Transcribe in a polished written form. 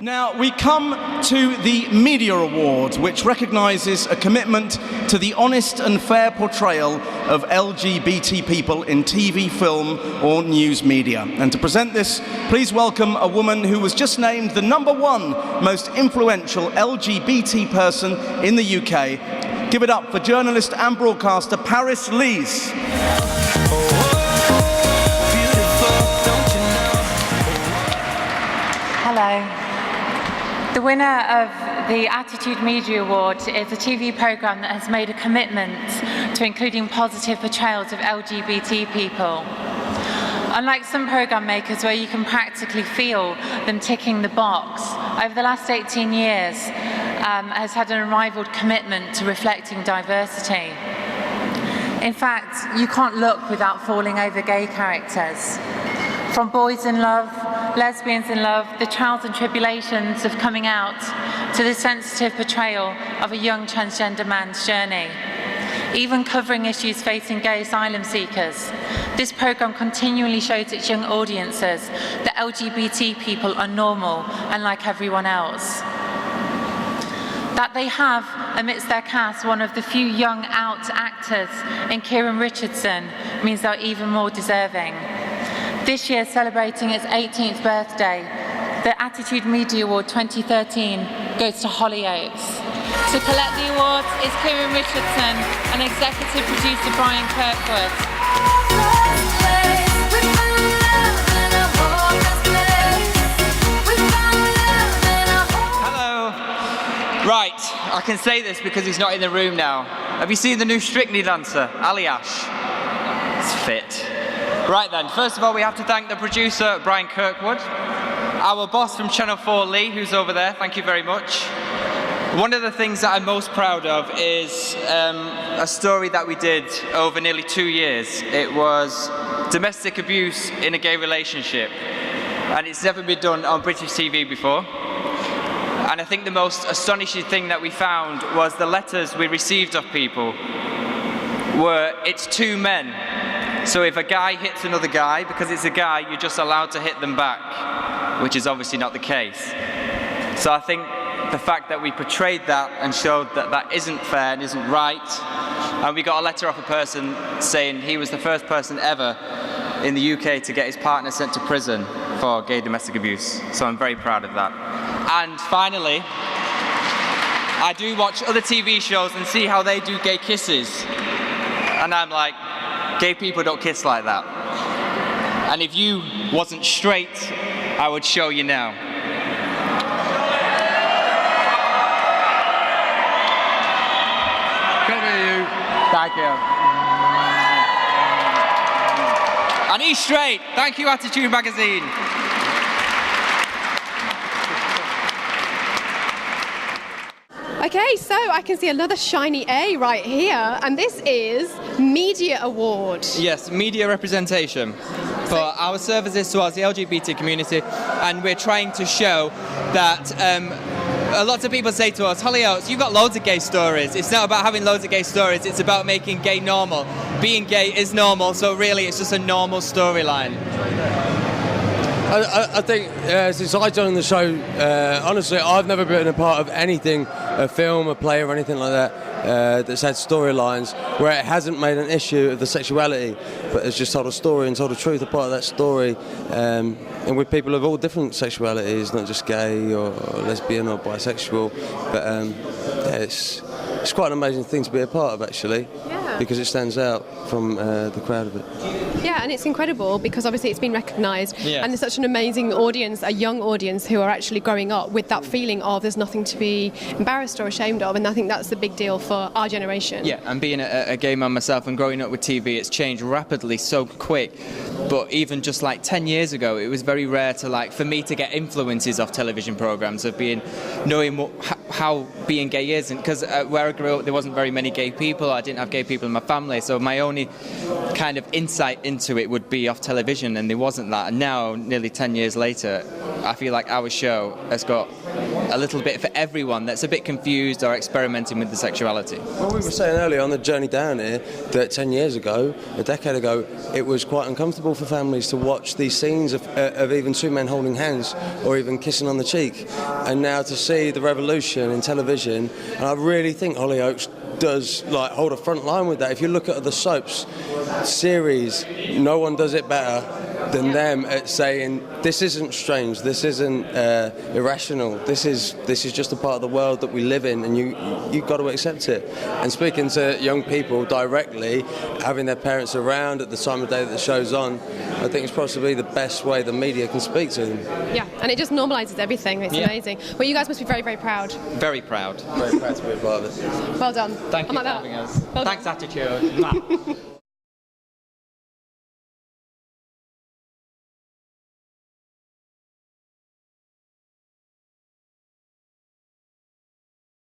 Now, we come to the Media Awards, which recognises a commitment to the honest and fair portrayal of LGBT people in TV, film or news media. And to present this, please welcome a woman who was just named the #1 most influential LGBT person in the UK. Give it up for journalist and broadcaster Paris Lees. Hello. The winner of the Attitude Media Award is a TV programme that has made a commitment to including positive portrayals of LGBT people. Unlike some programme makers where you can practically feel them ticking the box, over the last 18 years has had an unrivalled commitment to reflecting diversity. In fact, you can't look without falling over gay characters. From boys in love, lesbians in love, the trials and tribulations of coming out, to the sensitive portrayal of a young transgender man's journey. Even covering issues facing gay asylum seekers, this programme continually shows its young audiences that LGBT people are normal and like everyone else. That they have, amidst their cast, one of the few young out actors in Kieran Richardson means they're even more deserving. This year, celebrating its 18th birthday, the Attitude Media Award 2013 goes to Hollyoaks. To collect the awards is Kieran Richardson and executive producer Brian Kirkwood. Hello. Right, I can say this because he's not in the room now. Have you seen the new Strictly dancer, Aliash? It's fit. Right then, first of all we have to thank the producer Brian Kirkwood, our boss from Channel 4 Lee, who's over there, thank you very much. One of the things that I'm most proud of is a story that we did over nearly 2 years. It was domestic abuse in a gay relationship, and it's never been done on British TV before. And I think the most astonishing thing that we found was the letters we received of people were, it's two men. So if a guy hits another guy, because it's a guy, you're just allowed to hit them back, which is obviously not the case. So I think the fact that we portrayed that and showed that that isn't fair and isn't right, and we got a letter off a person saying he was the first person ever in the UK to get his partner sent to prison for gay domestic abuse. So I'm very proud of that. And finally, I do watch other TV shows and see how they do gay kisses. And I'm like, gay people don't kiss like that. And if you wasn't straight, I would show you now. Come here, you. Thank you. And he's straight. Thank you, Attitude Magazine. Okay, so I can see another shiny A right here, and this is Media Award. Yes, media representation for our services towards the LGBT community, and we're trying to show that a lot of people say to us, Hollyoaks, you've got loads of gay stories. It's not about having loads of gay stories, it's about making gay normal. Being gay is normal, so really it's just a normal storyline. I think since I joined the show, honestly, I've never been a part of anything, a film, a play or anything like that, that's had storylines where it hasn't made an issue of the sexuality, but it's just told a story and told the truth, a part of that story, and with people of all different sexualities, not just gay or lesbian or bisexual, but yeah, it's quite an amazing thing to be a part of, actually, because it stands out from the crowd of it. Yeah, and it's incredible because obviously it's been recognised, Yes. and there's such an amazing audience, a young audience who are actually growing up with that feeling of there's nothing to be embarrassed or ashamed of, and I think that's the big deal for our generation. Yeah, and being a gay man myself and growing up with TV, it's changed rapidly, so quick. But even just like 10 years ago, it was very rare for me to get influences off television programmes of knowing how being gay is, and because where I grew up there wasn't very many gay people, I didn't have gay people in my family, so my only kind of insight into it would be off television, and there wasn't that. And now, nearly 10 years later, I feel like our show has got a little bit for everyone that's a bit confused or experimenting with the sexuality. Well, we were saying earlier on the journey down here that 10 years ago, a decade ago, it was quite uncomfortable for families to watch these scenes of even two men holding hands or even kissing on the cheek. And now to see the revolution in television, and I really think Hollyoaks does like hold a front line with that. If you look at the soaps series, no one does it better than them at saying this isn't strange, this isn't irrational, this is just a part of the world that we live in, and you've got to accept it. And speaking to young people directly, having their parents around at the time of day that the show's on, I think it's possibly the best way the media can speak to them. Yeah, and it just normalises everything. It's amazing. Well, you guys must be very, very proud. Very proud. Very proud to be a part of it. Well done. Thank you for I'm like that. having us. Well done. Thanks, Attitude.